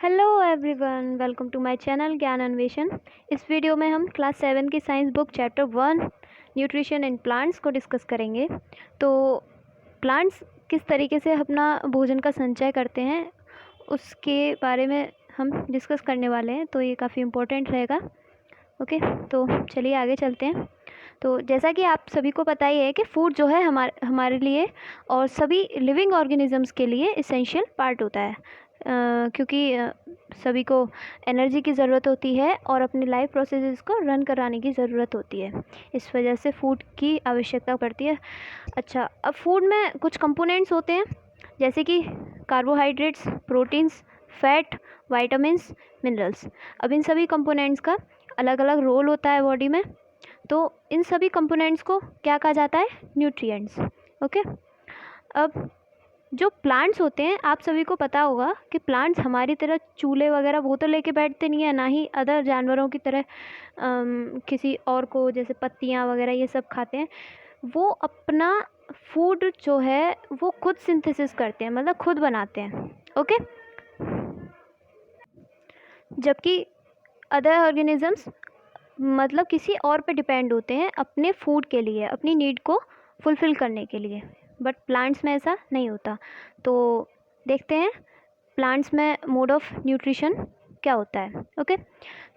Hello everyone, welcome to my channel Gyan Anveshan. इस video में हम क्लास 7 की science book chapter 1 nutrition in plants को डिस्कस करेंगे। तो प्लांट्स किस तरीके से अपना भोजन का संचय करते हैं उसके बारे में हम डिस्कस करने वाले हैं, तो ये काफ़ी इम्पोर्टेंट रहेगा। ओके, तो चलिए आगे चलते हैं। तो जैसा कि आप सभी को पता ही है कि फूड जो है हमारे लिए और सभी लिविंग ऑर्गेनिजम्स के लिए इसेंशियल पार्ट होता है, क्योंकि सभी को एनर्जी की ज़रूरत होती है और अपनी लाइफ प्रोसेसेस को रन कराने की ज़रूरत होती है। इस वजह से फूड की आवश्यकता पड़ती है। अच्छा, अब फूड में कुछ कंपोनेंट्स होते हैं जैसे कि carbohydrates, proteins, fat, vitamins, minerals. अब इन सभी कंपोनेंट्स का अलग अलग रोल होता है बॉडी में, तो इन सभी कंपोनेंट्स को क्या कहा जाता है? न्यूट्रिएंट्स। ओके, अब जो प्लांट्स होते हैं, आप सभी को पता होगा कि प्लांट्स हमारी तरह चूल्हे वगैरह वो तो लेके बैठते नहीं है, ना ही अदर जानवरों की तरह किसी और को जैसे पत्तियाँ वगैरह ये सब खाते हैं। वो अपना फूड जो है वो खुद सिंथेसिस करते हैं, मतलब खुद बनाते हैं। ओके, जबकि अदर ऑर्गेनिजम्स मतलब किसी और पे डिपेंड होते हैं अपने फूड के लिए, अपनी नीड को फुलफ़िल करने के लिए। बट प्लांट्स में ऐसा नहीं होता। तो देखते हैं प्लांट्स में मोड ऑफ न्यूट्रिशन क्या होता है। ओके,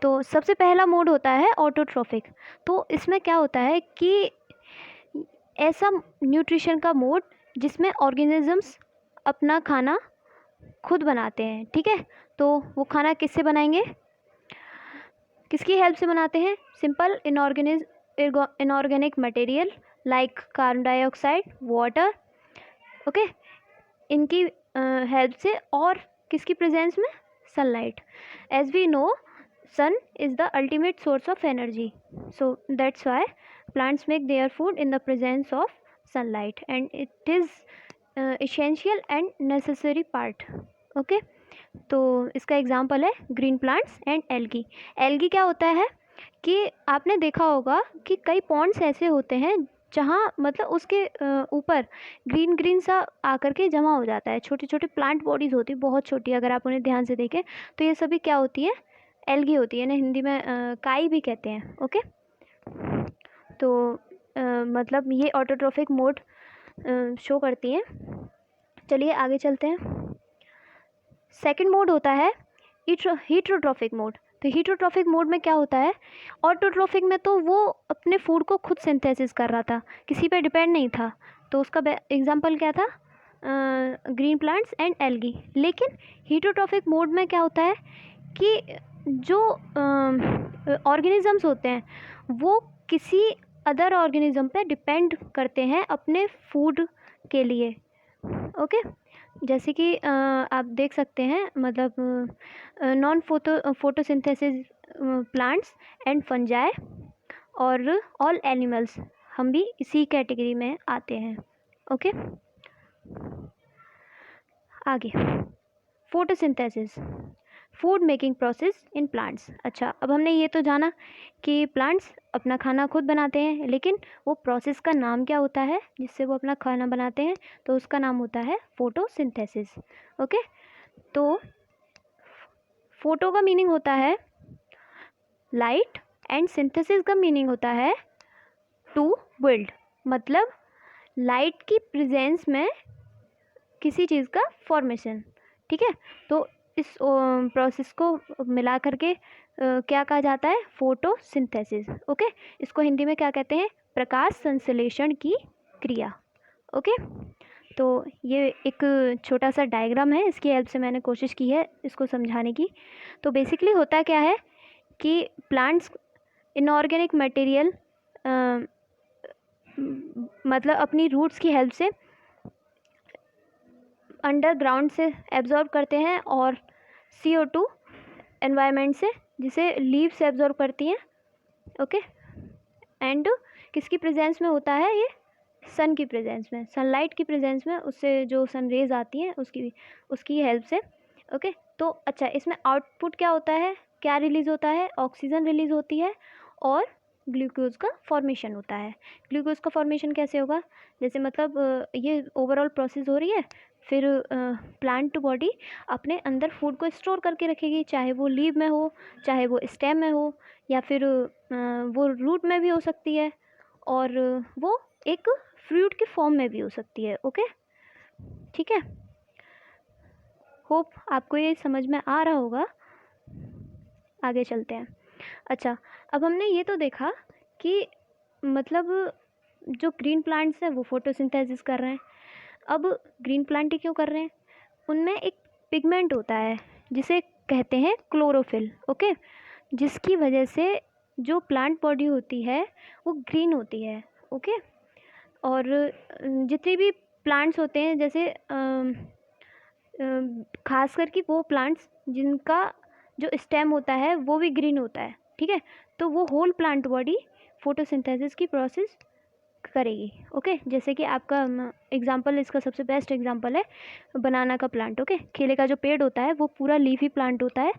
तो सबसे पहला मोड होता है ऑटोट्रोफिक। तो इसमें क्या होता है कि ऐसा न्यूट्रिशन का मोड जिसमें ऑर्गेनिजम्स अपना खाना खुद बनाते हैं। ठीक है, तो वो खाना किससे बनाएंगे, किसकी हेल्प से बनाते हैं? Simple inorganic material like carbon dioxide, water. Okay, इनकी हेल्प से, और किसकी प्रेजेंस में? Sunlight. As we know, sun is the ultimate source of energy, so that's why plants make their food in the presence of sunlight, and it is essential and necessary part. Okay, तो इसका example है green plants and algae. Algae क्या होता है कि आपने देखा होगा कि कई पॉन्ड्स ऐसे होते हैं जहाँ मतलब उसके ऊपर ग्रीन ग्रीन सा आकर के जमा हो जाता है, छोटी छोटी प्लांट बॉडीज़ होती है, बहुत छोटी। अगर आप उन्हें ध्यान से देखें तो ये सभी क्या होती है? एल्गी होती है ना, हिंदी में काई भी कहते हैं। ओके, तो मतलब ये ऑटोट्रोफिक मोड शो करती हैं। चलिए आगे चलते हैं। सेकंड मोड होता है हीटरोट्रोफिक मोड। तो हीटरोट्रोफिक मोड में क्या होता है? ऑटोट्रोफिक में तो वो अपने फूड को खुद सिंथेसिस कर रहा था, किसी पे डिपेंड नहीं था, तो उसका एग्जांपल क्या था? Green plants and algae. लेकिन हीटरोट्रोफिक मोड में क्या होता है कि जो ऑर्गेनिजम्स होते हैं वो किसी अदर ऑर्गेनिज्म पे डिपेंड करते हैं अपने फूड के लिए। ओके, जैसे कि आप देख सकते हैं, मतलब non photosynthesis plants and fungi और ऑल एनिमल्स, हम भी इसी कैटेगरी में आते हैं। ओके, आगे photosynthesis, food making process in plants. अच्छा, अब हमने ये तो जाना कि प्लांट्स अपना खाना खुद बनाते हैं, लेकिन वो प्रोसेस का नाम क्या होता है जिससे वो अपना खाना बनाते हैं? तो उसका नाम होता है फोटोसिंथेसिस। ओके, तो फोटो का मीनिंग होता है लाइट एंड सिंथेसिस का मीनिंग होता है टू बिल्ड, मतलब लाइट की प्रेजेंस में किसी चीज़ का फॉर्मेशन। ठीक है, तो इस प्रोसेस को मिला करके क्या कहा जाता है? फोटोसिंथेसिस। ओके, इसको हिंदी में क्या कहते हैं? प्रकाश संश्लेषण की क्रिया। ओके, तो ये एक छोटा सा डायग्राम है, इसकी हेल्प से मैंने कोशिश की है इसको समझाने की। तो बेसिकली होता क्या है कि प्लांट्स इनऑर्गेनिक मटेरियल मतलब अपनी रूट्स की हेल्प से अंडरग्राउंड से एब्जॉर्ब करते हैं, और CO2 एनवायरनमेंट से, जिसे लीव से एब्जॉर्ब करती हैं। ओके, एंड किसकी प्रेजेंस में होता है? ये सन की प्रेजेंस में, सनलाइट की प्रेजेंस में, उससे जो सन रेज आती हैं उसकी हेल्प से। ओके, तो अच्छा, इसमें आउटपुट क्या होता है? क्या रिलीज़ होता है? ऑक्सीजन रिलीज़ होती है और ग्लूकोज का फॉर्मेशन होता है। ग्लूकोज का फॉर्मेशन कैसे होगा? जैसे मतलब ये ओवरऑल प्रोसेस हो रही है, फिर प्लांट बॉडी अपने अंदर फूड को स्टोर करके रखेगी, चाहे वो लीव में हो, चाहे वो स्टेम में हो, या फिर वो रूट में भी हो सकती है, और वो एक फ्रूट के फॉर्म में भी हो सकती है। ओके, ठीक है, होप आपको ये समझ में आ रहा होगा। आगे चलते हैं। अच्छा, अब हमने ये तो देखा कि मतलब जो ग्रीन प्लांट्स हैं वो फोटोसिंथेसिस कर रहे हैं। अब ग्रीन प्लांट ही क्यों कर रहे हैं? उनमें एक पिगमेंट होता है जिसे कहते हैं क्लोरोफिल। ओके, जिसकी वजह से जो प्लांट बॉडी होती है वो ग्रीन होती है। ओके, और जितने भी प्लांट्स होते हैं, जैसे खास करके वो प्लांट्स जिनका जो स्टेम होता है वो भी ग्रीन होता है, ठीक है, तो वो होल प्लांट बॉडी फोटोसिंथेसिस की प्रोसेस करेगी। ओके, जैसे कि आपका एग्जांपल, इसका सबसे बेस्ट एग्जांपल है बनाना का प्लांट। ओके, केले का जो पेड़ होता है वो पूरा लीफी प्लांट होता है,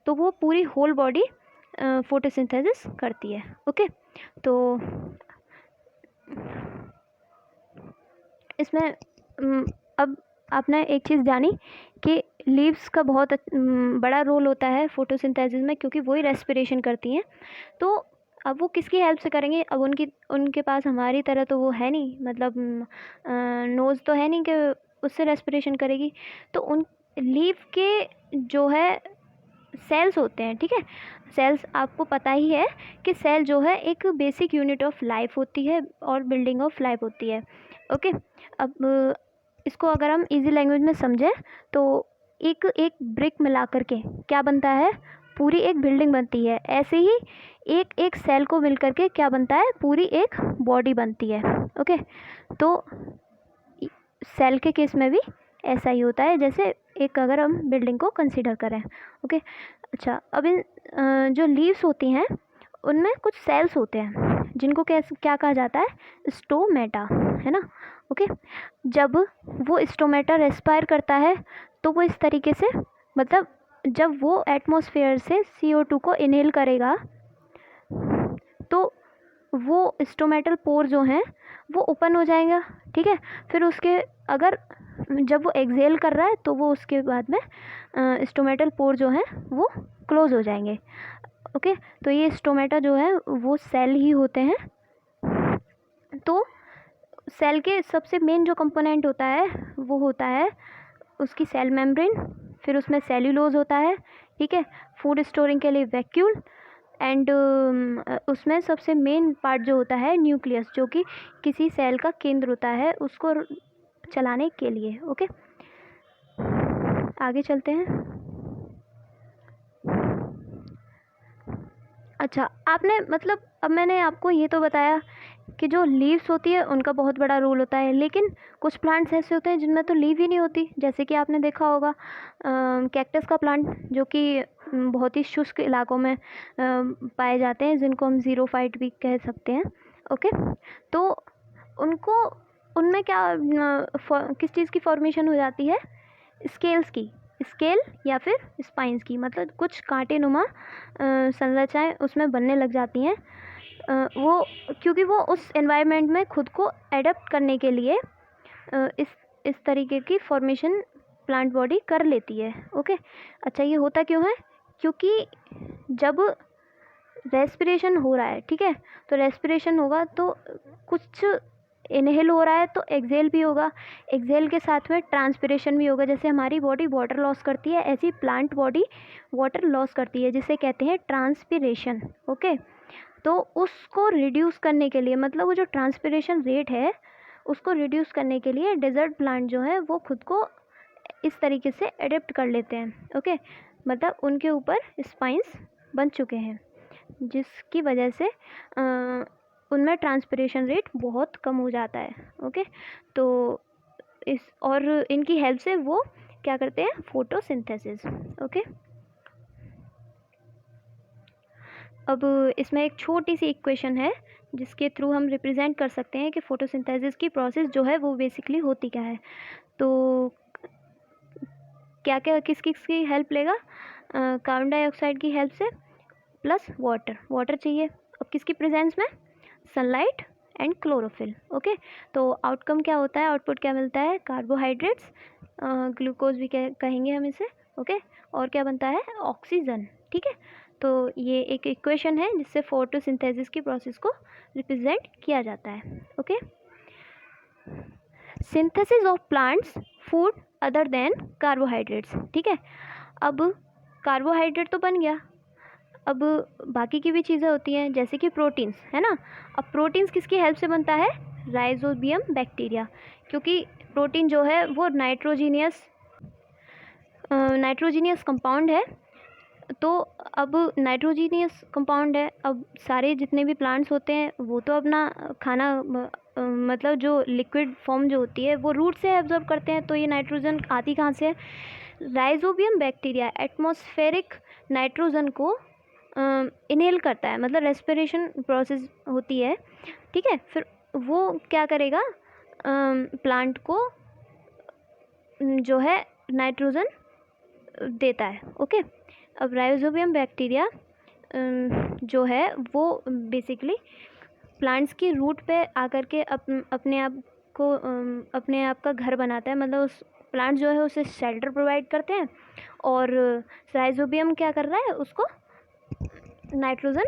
तो वो पूरी होल बॉडी फोटोसिंथेसिस करती है। ओके, तो इसमें अब आपने एक चीज़ जानी कि लीव्स का बहुत बड़ा रोल होता है फोटोसिंथेसिस में, क्योंकि वही रेस्पिरेशन करती हैं। तो अब वो किसकी हेल्प से करेंगे? अब उनके पास हमारी तरह तो वो है नहीं, मतलब नोज़ तो है नहीं कि उससे रेस्पिरेशन करेगी। तो उन लीव के जो है सेल्स होते हैं, ठीक है, सेल्स आपको पता ही है कि सेल जो है एक बेसिक यूनिट ऑफ लाइफ होती है और बिल्डिंग ऑफ लाइफ होती है। ओके, अब इसको अगर हम इजी लैंग्वेज में समझें तो एक एक ब्रिक मिला करके क्या बनता है? पूरी एक बिल्डिंग बनती है। ऐसे ही एक एक सेल को मिल करके क्या बनता है? पूरी एक बॉडी बनती है। ओके, तो सेल के केस में भी ऐसा ही होता है, जैसे एक अगर हम बिल्डिंग को कंसीडर करें। ओके, अच्छा, अब इन जो लीव्स होती हैं उनमें कुछ सेल्स होते हैं जिनको क्या कहा जाता है? स्टोमेटा, है ना। ओके, जब वो स्टोमेटा रेस्पायर करता है तो वो इस तरीके से, मतलब जब वो एटमॉस्फेयर से CO2 को इनहेल करेगा तो वो स्टोमेटल पोर जो हैं वो ओपन हो जाएगा, ठीक है। फिर उसके अगर जब वो एक्सहेल कर रहा है तो वो उसके बाद में स्टोमेटल पोर जो हैं वो क्लोज हो जाएंगे। ओके, तो ये स्टोमेटा जो है वो सेल ही होते हैं। तो सेल के सबसे मेन जो कंपोनेंट होता है वो होता है उसकी सेल मेम्ब्रेन, फिर उसमें सेल्यूलोज होता है, ठीक है, फूड स्टोरिंग के लिए वैक्यूल, एंड उसमें सबसे मेन पार्ट जो होता है न्यूक्लियस, जो कि किसी सेल का केंद्र होता है उसको चलाने के लिए। ओके, आगे चलते हैं। अच्छा, आपने मतलब अब मैंने आपको ये तो बताया कि जो लीव्स होती है उनका बहुत बड़ा रोल होता है, लेकिन कुछ प्लांट्स ऐसे होते हैं जिनमें तो लीव ही नहीं होती, जैसे कि आपने देखा होगा कैक्टस का प्लांट, जो कि बहुत ही शुष्क इलाकों में पाए जाते हैं, जिनको हम ज़ीरोफाइट भी कह सकते हैं। ओके, तो उनको उनमें क्या किस चीज़ की फॉर्मेशन हो जाती है? स्केल्स की, स्केल या फिर स्पाइंस की, मतलब कुछ कांटे नुमा संरचनाएं उसमें बनने लग जाती हैं। वो क्योंकि वो उस एनवायरनमेंट में खुद को एडप्ट करने के लिए इस तरीके की फॉर्मेशन प्लांट बॉडी कर लेती है। ओके, अच्छा, ये होता क्यों है? क्योंकि जब रेस्पिरेशन हो रहा है, ठीक है, तो रेस्पिरेशन होगा तो कुछ इनहेल हो रहा है तो एक्सहेल भी होगा, एक्सहेल के साथ में ट्रांसपिरेशन भी होगा। जैसे हमारी बॉडी वाटर लॉस करती है, ऐसी प्लांट बॉडी वाटर लॉस करती है, जिसे कहते हैं ट्रांसपिरेशन। ओके, तो उसको रिड्यूस करने के लिए, मतलब वो जो ट्रांसपिरेशन रेट है उसको रिड्यूस करने के लिए डेजर्ट प्लांट जो है वो खुद को इस तरीके से एडेप्ट कर लेते हैं। ओके, मतलब उनके ऊपर स्पाइंस बन चुके हैं, जिसकी वजह से उनमें ट्रांसपिरेशन रेट बहुत कम हो जाता है। ओके, तो और इनकी हेल्प से वो क्या करते हैं? फोटोसिंथेसिस। ओके, अब इसमें एक छोटी सी इक्वेशन है जिसके थ्रू हम रिप्रेजेंट कर सकते हैं कि फोटोसिंथेसिस की प्रोसेस जो है वो बेसिकली होती क्या है। तो क्या क्या किस किस की हेल्प लेगा? कार्बन डाइऑक्साइड की हेल्प से, प्लस वाटर चाहिए। अब किसकी प्रेजेंस में? Sunlight and chlorophyll. ओके, तो आउटकम क्या होता है? आउटपुट क्या मिलता है? कार्बोहाइड्रेट्स, ग्लूकोज भी कहेंगे हम इसे, ओके। और क्या बनता है, ऑक्सीजन, ठीक है। तो ये एक इक्वेशन है जिससे फोटोसिंथेसिस की प्रोसेस को रिप्रेजेंट किया जाता है, okay. Synthesis of plants food other than carbohydrates, ठीक है। अब कार्बोहाइड्रेट तो बन गया, अब बाकी की भी चीज़ें होती हैं जैसे कि प्रोटीन्स, है ना। अब प्रोटीन्स किसकी हेल्प से बनता है, राइजोबियम बैक्टीरिया, क्योंकि प्रोटीन जो है वो नाइट्रोजीनियस कंपाउंड है। तो अब नाइट्रोजीनियस कंपाउंड है, अब सारे जितने भी प्लांट्स होते हैं वो तो अपना खाना मतलब जो लिक्विड फॉर्म जो होती है वो रूट से एब्जॉर्ब करते हैं। तो ये नाइट्रोजन आती कहाँ से है, राइजोबियम बैक्टीरिया एटमॉस्फेरिक नाइट्रोजन को इनहेल करता है, मतलब रेस्पिरेशन प्रोसेस होती है, ठीक है। फिर वो क्या करेगा, प्लांट को जो है नाइट्रोजन देता है, ओके। अब राइजोबियम बैक्टीरिया जो है वो बेसिकली प्लांट्स की रूट पे आकर के अपने आप का घर बनाता है, मतलब उस प्लांट जो है उसे शेल्टर प्रोवाइड करते हैं, और राइजोबियम क्या कर रहा है, उसको नाइट्रोजन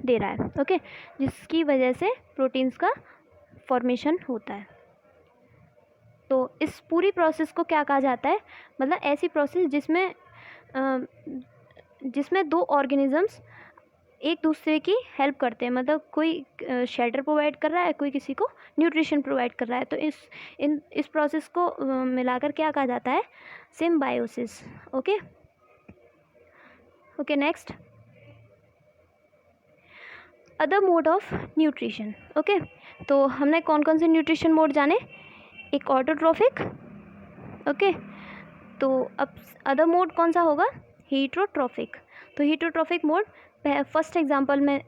दे रहा है, ओके, जिसकी वजह से प्रोटीन्स का फॉर्मेशन होता है। तो इस पूरी प्रोसेस को क्या कहा जाता है, मतलब ऐसी प्रोसेस जिसमें दो ऑर्गेनिजम्स एक दूसरे की हेल्प करते हैं, मतलब कोई शेल्टर प्रोवाइड कर रहा है, कोई किसी को न्यूट्रिशन प्रोवाइड कर रहा है। तो इस प्रोसेस को मिलाकर क्या कहा जाता है, symbiosis, okay. Okay, next, other mode of nutrition, okay. तो हमने कौन कौन से न्यूट्रिशन मोड जाने, एक ऑटोट्रॉफिक, ओके। तो अब अदर मोड कौन सा होगा, हीटरोट्रॉफिक। तो हीटरोट्रॉफिक मोड फर्स्ट एग्जांपल में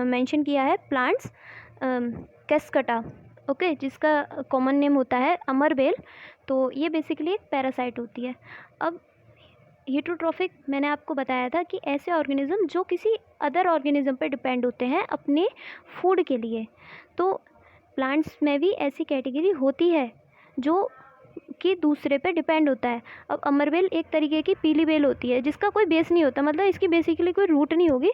मेंशन किया है प्लांट्स कैस्कटा, ओके, जिसका कॉमन नेम होता है अमरबेल। तो ये बेसिकली एक पैरासाइट होती है। अब हीटरोट्रॉफिक मैंने आपको बताया था कि ऐसे ऑर्गेनिज्म जो किसी अदर ऑर्गेनिज्म पर डिपेंड होते हैं अपने फूड के लिए। तो प्लांट्स में भी ऐसी कैटेगरी होती है जो कि दूसरे पे डिपेंड होता है। अब अमरबेल एक तरीके की पीली बेल होती है जिसका कोई बेस नहीं होता, मतलब इसकी बेसिकली कोई रूट नहीं होगी,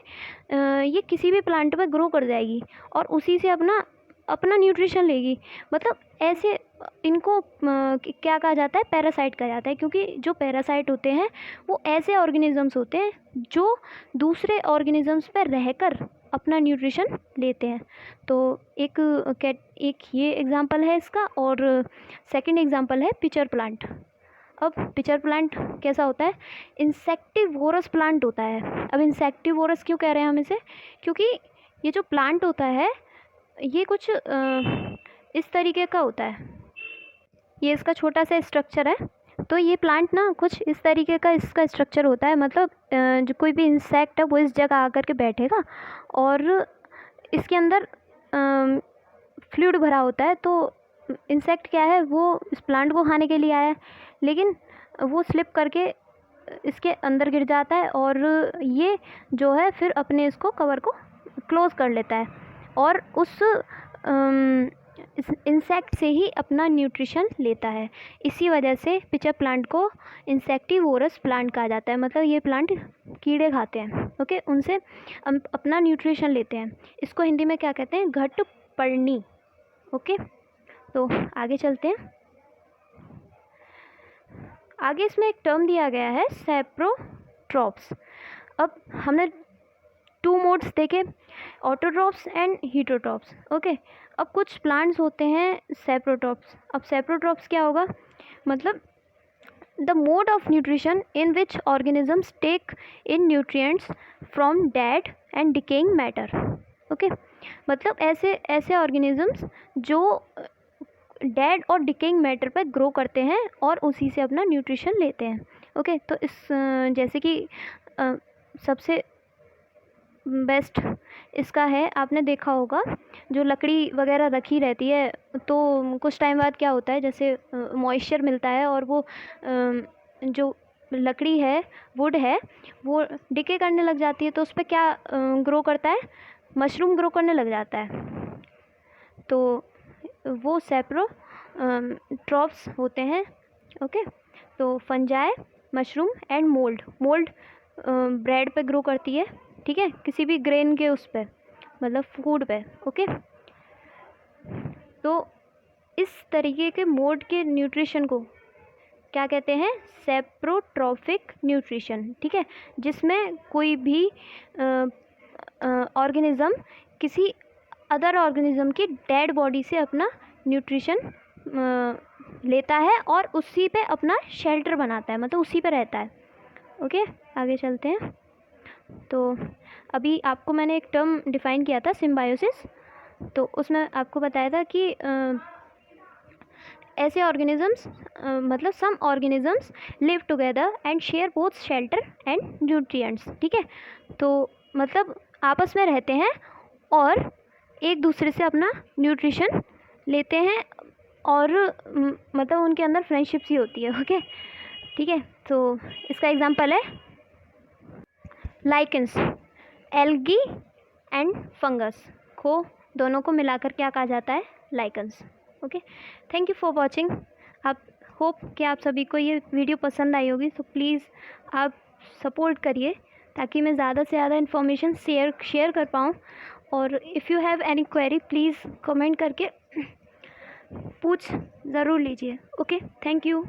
ये किसी भी प्लांट पर ग्रो कर जाएगी और उसी से अपना न्यूट्रिशन लेगी। मतलब ऐसे इनको क्या कहा जाता है, पैरासाइट कहा जाता है, क्योंकि जो पैरासाइट होते हैं वो ऐसे ऑर्गेनिजम्स होते हैं जो दूसरे ऑर्गेनिजम्स पर रहकर अपना न्यूट्रिशन लेते हैं। तो एक ये एग्जांपल है इसका, और सेकंड एग्जांपल है पिचर प्लांट। अब पिचर प्लांट कैसा होता है, इंसेक्टिवोरस प्लांट होता है। अब इंसेक्टिवोरस क्यों कह रहे हैं हम इसे, क्योंकि ये जो प्लांट होता है ये कुछ इस तरीके का होता है, ये इसका छोटा सा स्ट्रक्चर है। तो ये प्लांट ना कुछ इस तरीके का इसका स्ट्रक्चर होता है, मतलब जो कोई भी इंसेक्ट है वो इस जगह आकर के बैठेगा और इसके अंदर फ्लूइड भरा होता है। तो इंसेक्ट क्या है, वो इस प्लांट को खाने के लिए आया है, लेकिन वो स्लिप करके इसके अंदर गिर जाता है और ये जो है फिर अपने इसको कवर को क्लोज कर लेता है और उस इस इंसेक्ट से ही अपना न्यूट्रिशन लेता है। इसी वजह से पिचर प्लांट को इंसेक्टिवोरस प्लांट कहा जाता है, मतलब ये प्लांट कीड़े खाते हैं, ओके, उनसे अपना न्यूट्रिशन लेते हैं। इसको हिंदी में क्या कहते हैं, घटपर्णी, ओके। तो आगे चलते हैं, आगे इसमें एक टर्म दिया गया है सैप्रोट्रॉप्स। अब हमने 2 मोड्स देखे, ऑटोट्रॉप्स एंड हीटरोट्रॉप्स, ओके। अब कुछ प्लांट्स होते हैं सैप्रोट्रॉप्स। अब सैप्रोट्रॉप्स क्या होगा, मतलब the mode of nutrition in which organisms take in nutrients from dead and decaying matter, okay. मतलब ऐसे ऑर्गेनिजम्स जो डेड और डिकेइंग मैटर पर ग्रो करते हैं और उसी से अपना न्यूट्रिशन लेते हैं, ओके। तो इस जैसे कि सबसे बेस्ट इसका है, आपने देखा होगा जो लकड़ी वगैरह रखी रहती है तो कुछ टाइम बाद क्या होता है, जैसे मॉइस्चर मिलता है और वो जो लकड़ी है, वुड है, वो डिके करने लग जाती है। तो उस पर क्या ग्रो करता है, मशरूम ग्रो करने लग जाता है। तो वो सैप्रोट्रॉप्स होते हैं, ओके। तो fungi, mushroom and mould. Mould bread पे ग्रो करती है, ठीक है, किसी भी ग्रेन के उस पे, मतलब फूड पे। ओके, तो इस तरीके के मोड के न्यूट्रिशन को क्या कहते हैं? सेप्रोट्रॉफिक न्यूट्रिशन, ठीक है, जिसमें कोई भी ऑर्गेनिज्म किसी अदर ऑर्गेनिज्म की डेड बॉडी से अपना न्यूट्रिशन लेता है और उसी पे अपना शेल्टर बनाता है, मतलब उसी पे रहता है। ओके, आगे चलते हैं। तो अभी आपको मैंने एक टर्म डिफ़ाइन किया था, सिम्बायोसिस। तो उसमें आपको बताया था कि ऐसे ऑर्गेनिजम्स, मतलब some organisms live together and share both shelter and nutrients, ठीक है। तो मतलब आपस में रहते हैं और एक दूसरे से अपना न्यूट्रिशन लेते हैं, और मतलब उनके अंदर फ्रेंडशिप सी होती है। ओके, ठीक है। तो इसका एग्जांपल है लाइकेंस, एल्गी एंड फंगस को दोनों को मिलाकर क्या कहा जाता है? Lichens. Okay, thank you for watching. आप होप कि आप सभी को ये वीडियो पसंद आई होगी, तो प्लीज़ आप सपोर्ट करिए ताकि मैं ज़्यादा से ज़्यादा इन्फॉर्मेशन शेयर कर पाऊँ। और if you have any query please comment करके पूछ ज़रूर लीजिए। Okay, thank you.